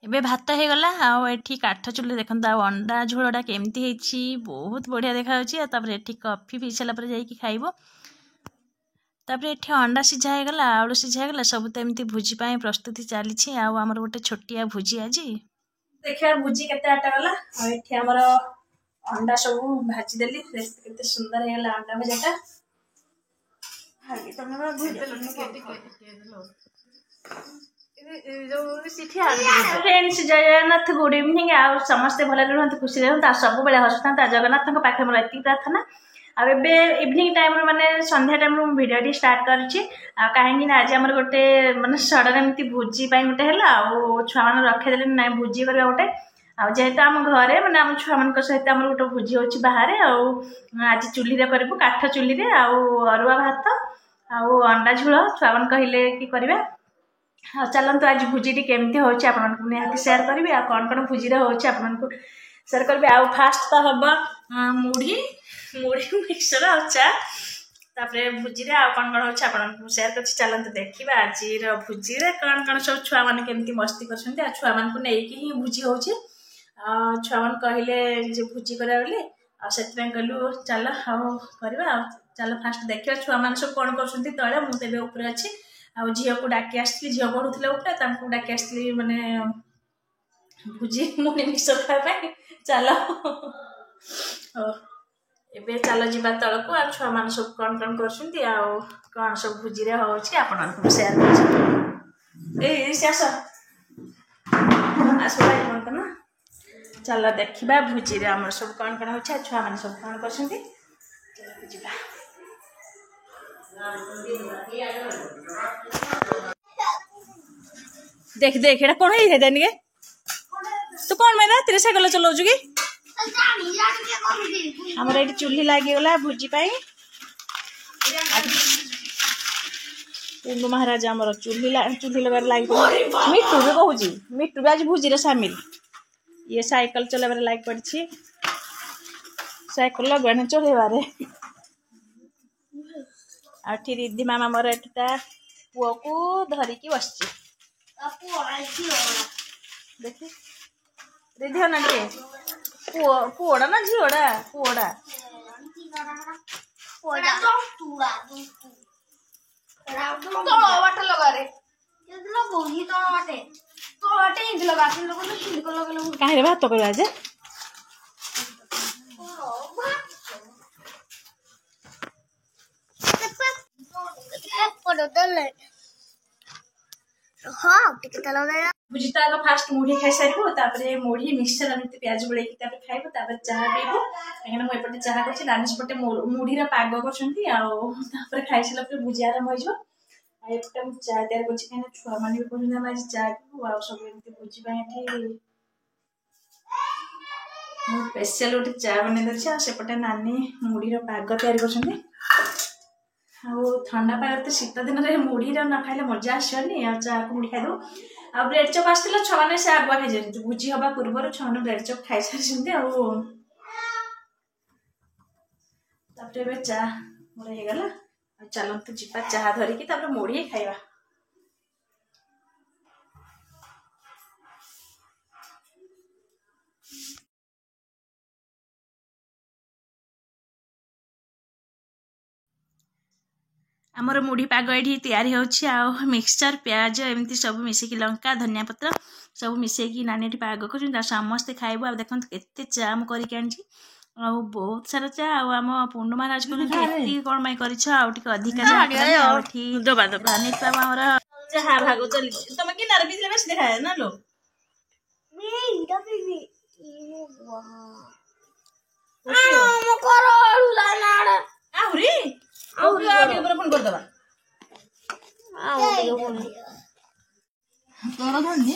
एबे भात हो गला आठी काठ चुल्ली देखो अंडा झोलटा केमती बहुत बढ़िया देखा एठी कॉफी पी सारा पर जाइए खाइब तापर एठी अंडा सीझा हो गला आलू सीझा हो गला सब तो एमती भोजी पाई प्रस्तुति चली आमर गोटे छोटिया भोजी आज देखिए भोजी केते आटा गला एठी आमर अंडा सब भाजी देली केते सुंदर हो गला अंडा भजाटा फ्रेंड्स जय जगन्नाथ गुड इवनिंग आ समस्ते भले रुहतु खुशी रुहतु सब बेले हसुता जगन्नाथ पाखे मोर एति प्रार्थना आबे इवनिंग टाइम माने संध्या टाइम भिडियो स्टार्ट करछि कहीं आज आम गोटे माने सडन एमती भोजी गोटे है छुआ मैंने रखीदे ना भोजी करवा गोटे जेहेतु आम घरे माने आम छुआ मान सहित आम गोटे भोजी हो बाहर आज चुल्ली करूँ काठ चुल्ली अरुआ भात आउ अंडा झोल छुआ मान कहले कि करवा हाँ चलतु आज भोजी केमती हो निहाती सेयार करी कौन कौन भोजी हो सेयार करी आउ फास्ट तो हम मुढ़ी मुढ़ी मिक्सर आ चा तापर भोजी आउ कौन कौन हो सेयार कर चलते देखा आज भोजी कौन कौन सब छुआ मैंने केमती मस्ती कर छुआ मान को लेकिन ही भोजी हो छुआ मान कहले भोजी करा से कहलु चल हाँ करवा चल फास्ट देखा छुआ मैंने सब कौन कर तले मुझे ऊपर अच्छी आ झील को डाकी आसती झील पढ़ुले ऊपर डाकी आसती माने भोजी मुढ़ी मिक्सर खावाई चल एबे चल जीवा तल को छुआ मान सब कौन कौन कर सब भोजी हो सेयार कर ना चल देखा भोजी आम सब कौन कौन हो छुआ मान सब कौन कर देख देख एटा कौन है देनिके तो कौन मैं तेरे साइकिल चलाउछु कि हमर एटी चुल्ली लागी गला भोजी पाई पुंडू महाराज हमर चुल्ली लगा लागी मिट्टू भी कहूची मिट्टू भी आज भोजी रे शामिल ये साइकिल चलाबार लागी पड़छि साइकिल लगवाने चलेबारे आठी रिद्धि मामा मोर एटा पुओ को धरिकी बसची देखी रिद्धि हो ना पुओड़ा ना झीओड़ा पुओड़ा कहीं भात करवा जे भोजी तो आगे फास्ट मुढ़ी खाई सारे मुढ़ी मिक्सचर एमती प्याज बुड़े खाइबू चाह पीबू कहीं मुझे चाह कर नानी सेपटे मुढ़ी पाग कर खाई सारा भोजी आरंभ हो चाह तैयार कहीं छुआ मैंने भी कहते हम आज चाह पीबू आ सब एमती भोजी स्पेशल गोटे चाह बन सेपटे नानी मुढ़ी पाग तैयार कर ठंडा पाग तो शीत दिन में मुढ़ी न खाइले मजा आसनी चाह को मुढ़ी खाईदे आ ब्रेड चप आसला छुआ मैंने से आगुआ खाई भोजी हवा पूर्व छुआ मैंने ब्रेड चप खाई सारी चाह मोर होगला चलतु जीवा चाह धरिकी मुढ़ी खाइबा आमर मुढ़ी पाग ये तैयारी हो मिक्सचर प्याज एमती सब मिसेकी लंका धनिया पत्र सब मिसेकी नानी पाग कर समस्ते खाइबू आ देखो केते चा करके आनी बहुत सारा चा आम पुंडू महाराज को कौन कर अधिका चाह भाग चली तुम किनारे भी बेस देखा ना लो फोन कर दबा तोर धनी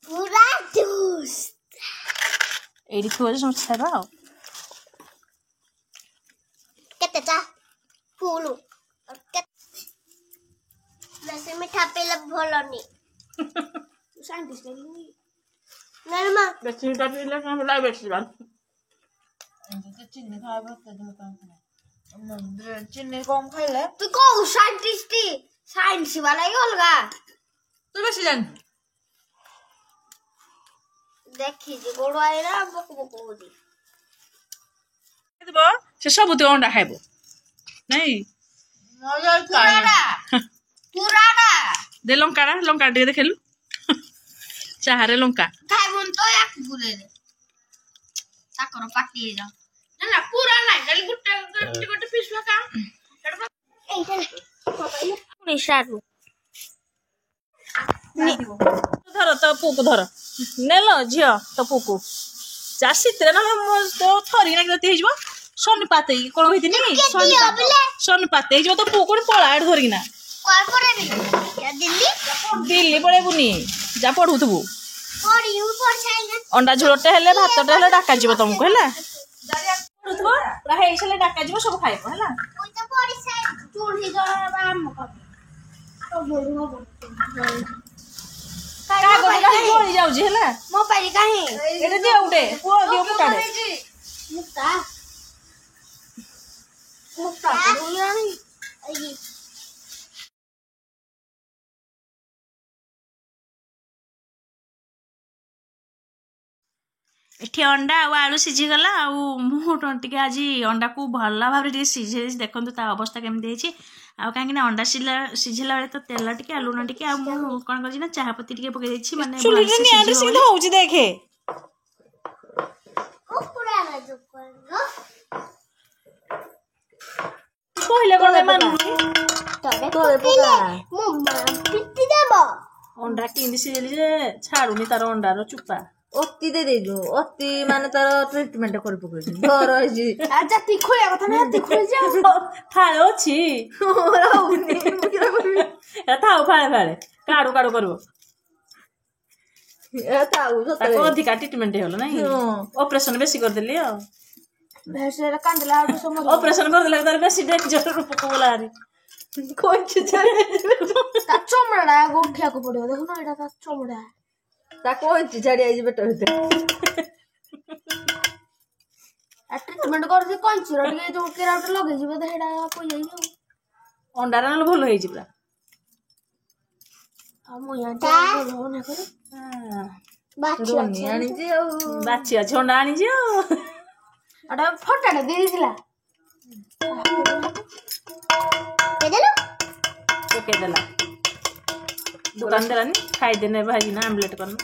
पूरा जूस एडी थोड़े समझ आ केते चा फूल और वैसे मीठा पेला भोलनी साइंटिस्ट नहीं मां बेसी मीठा पेला हम लाई बेसी बात चीनी खाए चीनी कम खाइले तू को साइंटिस्ट साइंस वाला ही अलगा तू बेसी जान देखी जे गोड़ आइरा बक बक होदी देबो से सब तो अंडा खाइबो नहीं मजा पुराना दे लंका दे देखेलु चाहारे लंका खाइ मन तो याक बुले रे ताकर पाटी जा ना पुराना खाली गुट्टे पीस लका एइटा पुरी सारु धर तो पुक धर नेलो झियो तो पुकु चासीत्रे ना तो थरी ना गति हेजबो सोन पाते कोन होइतिनी सोन पाते हेजबो तो पुकुन पळा धरि ना कोइ परे नी या दिल्ली पळे बुनी जा पढुथबु पड़ी ऊपर छाइले अंडा झोलटे हेले भातटे हेले डाका जीव तुमको हैला पढुथबो पूरा हे छले डाका जीव सब खाइबो हैला कोइ त पड़ी छाइ चूड़ी जरा बाम को तो बोलु का गोटा गोली जाउ जी हैला मोबाइल काहे एटे दियो उडे पो दियो मुटाडे मुक्ता मुक्ता बोलानी आई एठी अंडा आ आलू सिझी गला आ मु टिके आज अंडा को भला भाव टिके सिझे देखंतु ता अवस्था केमति हेछि आ काहे कि अंडा सिझिला बेले तो तेल टिके आलू न टिके आ मु कोन करछि ना चाहा पत्ती टिके पके देछि माने चुली रे निया सीधा होउछि देखे कुकुरा ना जो करलो कोइले कोन मानु तोरे पका मम्मा पिट्टी देबो अंडा किंदी सिझेली जे छाडुनी तार अंडा रो चुपा अति दे देजु अति माने तार ट्रीटमेंट कर पकई डर होई आजा ती खोया कथा ना ती खोल जा थाळे अछि होउनी मुकिरा करबी ए थाउ फाळे काडू करबो ए ताऊ ताको सतरे अधिका ट्रीटमेंट हेलो नाही ऑपरेशन बेसी कर देली आ भेसरे कांदला आडू समझ ऑपरेशन कर देला तार बेसी डेंजर रूप को बोलारी कोन छे ता चमड़ा गोठिया को पड़ियो देखो ना एटा ता चमड़ा ता कोन छाड़ी आइ बेटर होते आ ट्रीटमेंट कर जे कोन चिरो के जो केराउट लगे जिबे त हेडा को जाई जो अंडा रान भलो हेछि पूरा आ मु या बोलो ना करे बाची रोनी आनी जे बाची अछि अंडा आनी जियो अडा फटाडा दे दिला केदेलो ओके देला दुकान देला नि खाइ देने भाजी ना आमलेट करना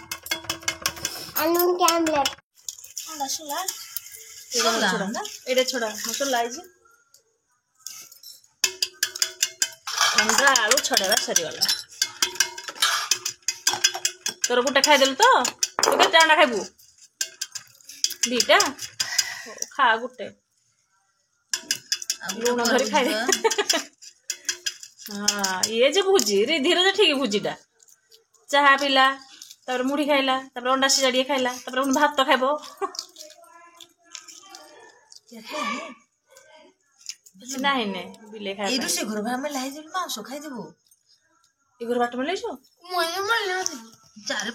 अनून के आमलेट अंडा सुला छोड़ा एडे छोड़ा मतो लाइजी अंडा आलू छड़ेवा सरी वाला तोर गुटे खाइ देलु तो तू केते अंडा खाइबू दीटा खा गुटे लूण धरी खाइ दे हाँ ये जे भुजी रे धीरे जे ठीक भुजीटा चाहा पिला तापर मुढ़ी खाइला तापर अंडा सिजाड़िए खाइला तापर उन भात तो खाइबो नाही ने बिले खाइ ए से घर में लाई जे मांस खाइ देबो इगर बाट में लेछो मोय मल्ले चारे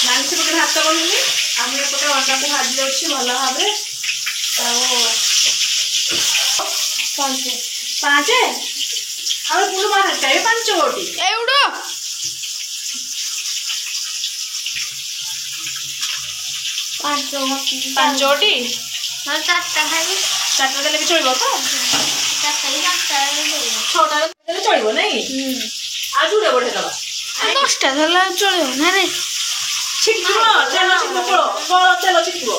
मांस पके भात करली आमे पके अंडा को भाजी दउछि भला भाबरे पाँच आमे पुरो मार खाइ पांच गोटी एउडो पांच गोटी हां चारटा खाइ चारटा देले भी चलबो तो चारटा ही चारटा छोटा देले चलबो नहीं आज उड़े बढ़े दबा 10टा धला चले ना रे छिटको तेल छिटको बड़ तेल छिटको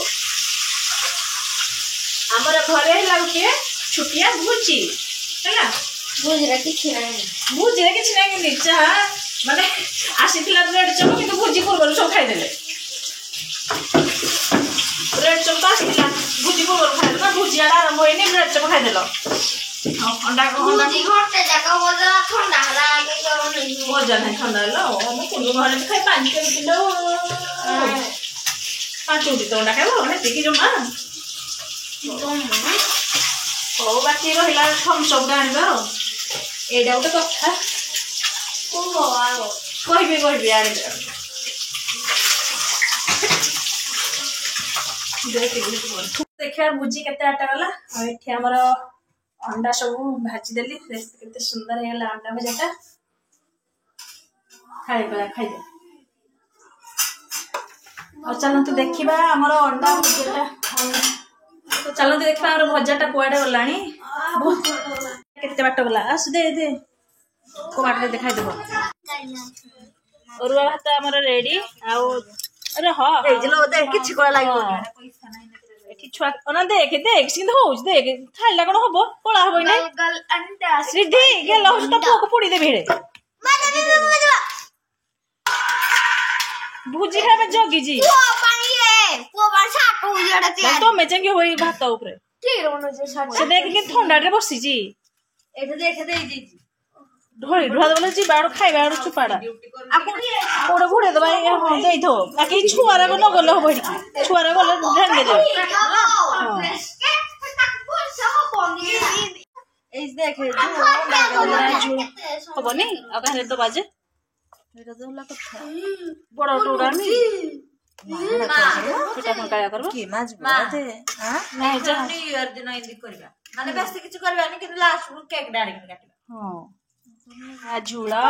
हमर घरे लागके छुटिया भुची हैला बुझरा किछि नै भुजी रे किछ नै निचा माने आसीथिला ब्रेड चप किंतु भुजी पूर्व सब खाइ देले ब्रेड चप आसीथिला भुजी पूर्व खाइ देला भुजी आरंभ होइने ब्रेड चप खाइ देलो अंडा बुझी घरते जाका बोला ठंडा हला आगे गरम नै मजा नहीं ठंडा लो हम कुंडू घरे खाइ 5 किलो पाँच उठी तो अंडा खाइबो हेती कि जमा ओ बाकी रहिला थम्स अप आनिबो एडा उटे कथा को आगो कहबी आनि देख देखिए भुजी केते आटा गला और एठी हमर अंडा सब भाजी देली केते सुंदर हेला अंडा भजाटा खाई दे और चलतु देखा आमर अंडा भुजाटा तो चलतु देखा आम भजाटा कुआडे गलानी केते बाट गला आस दे दे को बाट देखाई देबो अरुआ भात आमर रेडी आउ अरे हां एजलो दे किछि कोला लागो एठी छुआ ओना देख देख सिंध होउछ देख खाइला कोन हबो कोला हबो नै गल अंडा सिद्धि गेल होउछ त पोक पुडी दे भेड़े भुजी खाबे जगी जी वो पानी है वो वर्षा को उजड़ा ते तो मैं चंगे होई भात ऊपर ठीक रोनो जे साथ से देख के ठंडा रे बसी जी एठे देखे दे जी ढोई ढोआ दबले जी बाड़ो खाइ बाड़ो चुपाड़ा कोड़े घुड़े दबा हां देई थो ताकि छुआरा को न गलो हो बड़ी छुआरा गलो ध्यान दे एज देखे हबनी आ घरे तो बाजे एटा तो होला कथा बड़ टोड़ा नी केटा कोन काया करबो की माज बाते हां नहीं जा न्यू ईयर दिन इंदी करबा माने बेसी किछ करबा नि कि लास्ट को केक डाली के काटबा हां आ झूला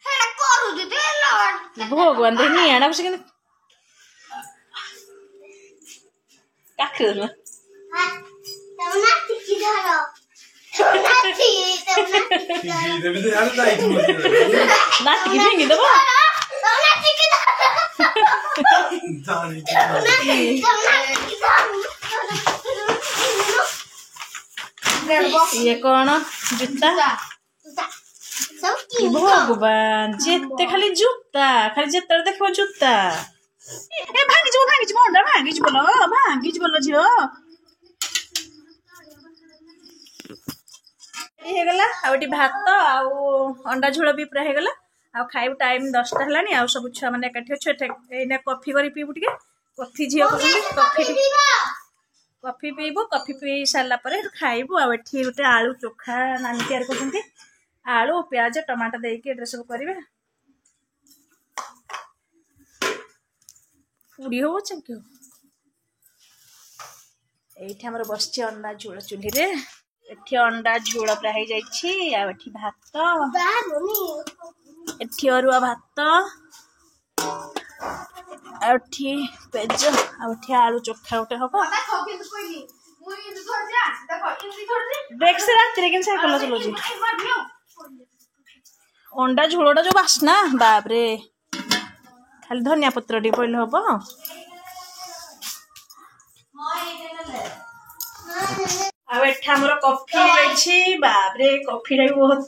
हे करू दे दे लड़ भगवान दे नी आना बस के काकर तमना टिकी धरो नाती तमना नाती की भिंगी दबो तमना टिकी धरो ये कौन जूता भगवान जेते खाली जूता खाली जेते देखो जूता ए भांगी जो अंडा भांगी बोलो झियो हे गला आउटी भात आउ अंडा झोल भी पूरा हे गला आ खाइब टाइम 10टा हलानी आ सब छुआ माने एकाठी छ एने कॉफी करी पीबु टिके कॉफी झियो कॉफी पीबो कॉफी पी सारा पर खाइबु आ एठी गोटे आलू चोखा नानी तैयार करछंती आलू प्याज टमाटर दे के सब करिवे पूरी हो चंके एठी हमर बसची अंडा झोल चुल्ही रे एठी अंडा झोल पूरा हे जाईछि आ एठी भात एठी अरुआ भात एठी पेज आ एठी आलू चोखा गोटे हबो देख से रात रे केन साइकिल चलो जी अंडा झोलटा जो बासना बाप रे खाली धनिया पत्र टी पइले हबो आ एठा हमर कॉफी अछि बाप रे कॉफी रे बहुत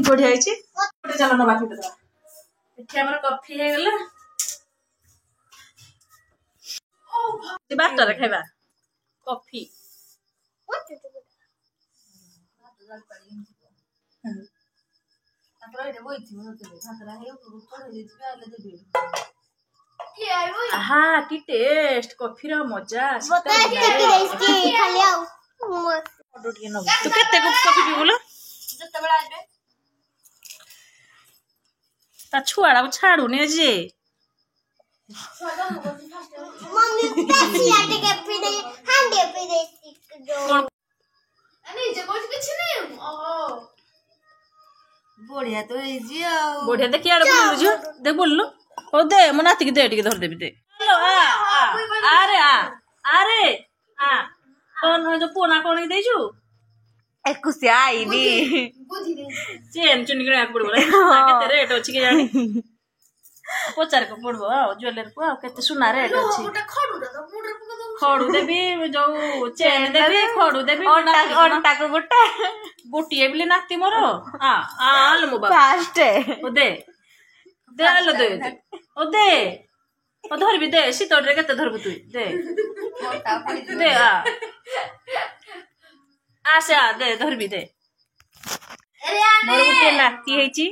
बढ़िया अछि गोटे चलो न बाकी दबा एठा हमर कॉफी हे गेला ते बात रे खाइबा कॉफी हाँ की टेस्ट कॉफी रो मजा तू केते कॉफी पीबुलो ता छुआड़ा छाड़ू ने जे मम्मी पैसे लाटे के पी दे हांडे पी दे जो अरे जे कुछ नहीं ओहो बढ़िया तो ए जी बढ़िया देखि आड़ बोलु जो दे बोललो ओ दे मो नाती के दे टिके धर देबी दे हेलो अरे कौन जो पोना कौन देजु एकुसी आईबी चेन चुनी के पड़बो केते रेट अछि के जानी पचार को पड़बो ज्वेलर को केते सुना रेट अछि खड़ू देबी जो चेन देबी खड़ू देबी ओंटा को गोटा गोटिए बिले नाती मोर आल मो बाप फास्ट ओ दे आलो दे ओ दे ओ धरबी दे सीतड़ रे केते धरबु तू दे दे से दे धरबी दे मोर गुटे नाती हेची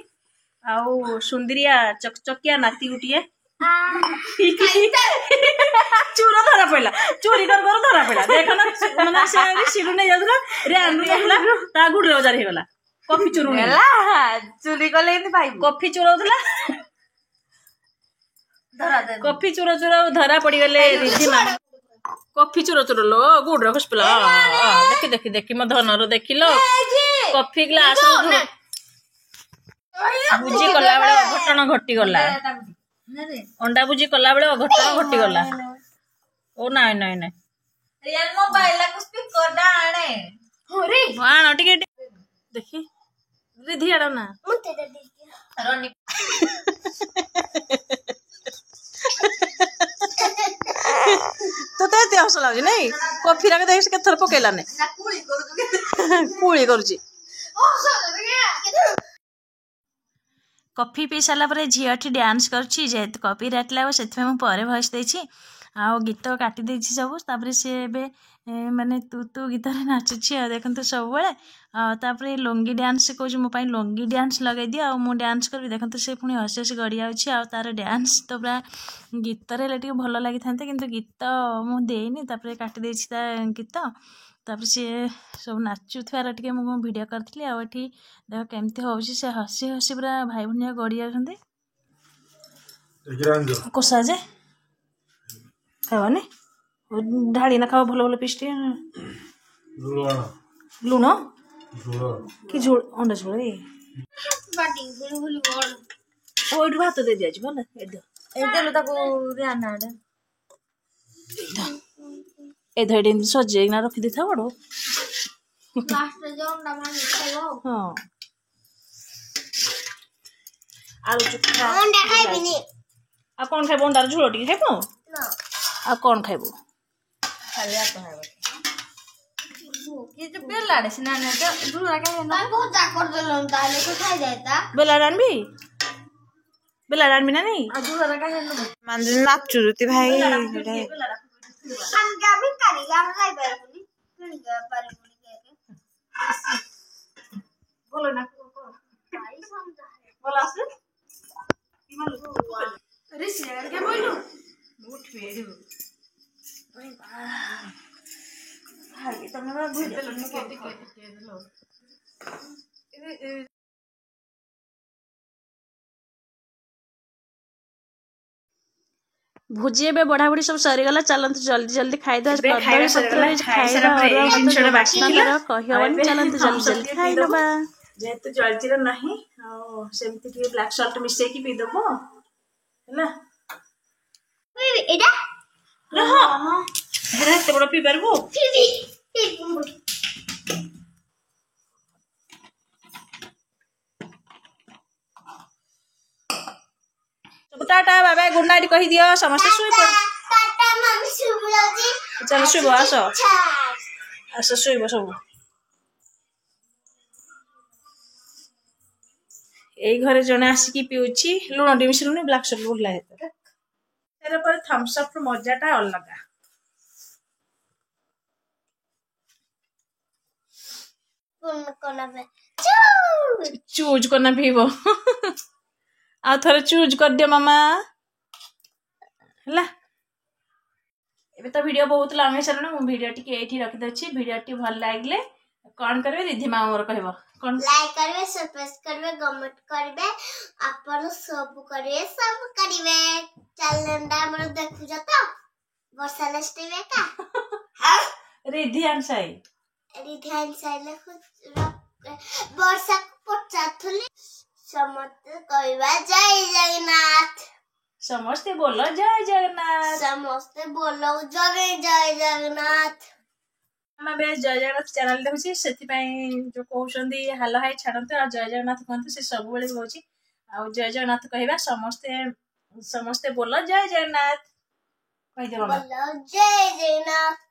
आउ सुंदरिया चकचकिया नाती गुटिए चूर धरा पड़ा चोरी कर धरा पड़ा देख ना माने से सिडू नै जाउला रे आनु जाउला ता गुडरे हजार हे गला कॉफी चोरू होला चोरी कले इन भाई कॉफी चोरौला धरा दे कॉफी चोरा धरा पड़ी गले रिद्धि मान कॉफी चुरो चुरो लो गुड़ रखस पिला देखि देखि देखि म धनर देखिलो कॉफी ग्लास बुझी कला बेले अघटन घटी गला अंडा बुझी कला बेले अघटन घटी गला ओ नाइ नाइ नाइ रियल मोबाइल को स्पीकर डाणे अरे आण टिके देखि रिधि आड़ ना मुते दे दे रनी तो ते हस लागे नहीं कॉफी राके देख के थर पकेला ने ना कुली करू कुली करूची ओ सर कॉफी पी सारा पर झीटी डांस करुच्ची जेहेतु कॉपी राइट लगे से भॉइस देछि आ गीत काटी देछि सब तापर सी ए माने तू तू गीत नाचुची आ देखते सब तापर लुंगी डांस से कौन मो लुंगी डांस लगे दिए आ मु डांस करी देखते से पुणी हसी हसी गड़ी आ तार डांस तो पूरा गीत रे भल लगी था किंतु गीत मु देनी तापर काटी देछि ता गीत तापर सी सब नाचुथार टे मुझे भिडियो करी आठी देख केमती हो से हसी हसी पूरा भाई भनिया गड़ी जाती कोसा जे खावानी ढाड़ी ना खाओ भल भल पिस्ट लुण कि झोल अंडा झोल बाटी गुलु गुलु गोल ओइट भात दे दिया भल ए देलो ताको रियाना आडे ए धैडे सजेना रखी देता बड़ लास्ट रे जो अंडा मार खाइबो हाँ आलू चुखा अंडा खाइबिनी आ कौन खाइबो अंडार झोल टी खाइबो ना आ कौन खाइबो खाली आ तो है ये जो बेलाड़े से ना ना दूरा का मैं बहुत जाकर देलो ताले को खाइ जाता बेला रानबी बेला रानबी ना नहीं दूरा का है मान नाचुरुती भाई हम क्या भी करेंगे हम खाइ पारबुनी कनी पारबुनी के बोलो ना भाई समझा है बोला से की बोलो अरे शेयर के बोलू उठ बेडू भाई तमरा भिडियो लने के देलो भुजी ए बढ़ा बुढ़ी सब सरीगला चलत जल्दी जल्दी खाई दो कदली पत्र खाई बाकी कहबनी चलत जल्दी जल्दी खाई दबा जेहेतु जलजीरा नहीं आ सेमती के ब्लैक सॉल्ट मिसई की पी दबो हैला एडा रह हेरा एते बड़ पी परबो टाटा बाय बाय गुड नाइट कही दियो समस्त सुई पड़ टाटा मम्मी सुबलाजी चल सुई आसो आसो सुई सब এই ঘরে জনে আসিকি পিউছি লুণ টি মিশিলুনি ব্ল্যাক সল্ট ভুল লাগে তারপরে থামস আপ মজাটা অলগা কোন কোনাবে চুজ করনা পিব ଆଉ ଥରେ ଚୁଜ୍ କରିଦିଅ ମାମା ହେଲା ଏବେ ତ ଭିଡ଼ିଓ ବହୁତ ଲଙ୍ଗ ହେଇସାରିଲାଣି ମୁଁ ଭିଡ଼ିଓ ଟିକେ ଏଇଠି ରଖିଦେଉଛି ଭିଡ଼ିଓଟି ଭଲ ଲାଗିଲେ କଣ କରିବେ ରିଧି ମା ମୋର କହିବ कौन लाइक करबे सब्सक्राइब करबे कमेंट करबे अपन सब करिवे चैनल हमर देखु जतो वर्षा नेक्स्ट वे का रिधि आंसाई ध्यान से वर्षा को पचाथुली समस्त कहबा जय जगन्नाथ समस्ते बोलो जय जगन्नाथ समस्त बोलो जय जगन्नाथ मैं बेस जय जगन्नाथ चैनल देखुची सेति जो कहउछंदी हेलो हाय छाड़ते आ जय जगन्नाथ कहते से सब बेले कहउची आ जय जगन्नाथ कहबा समस्ते बोलो जय जगन्नाथ कहि दे बोलो जय जगन्नाथ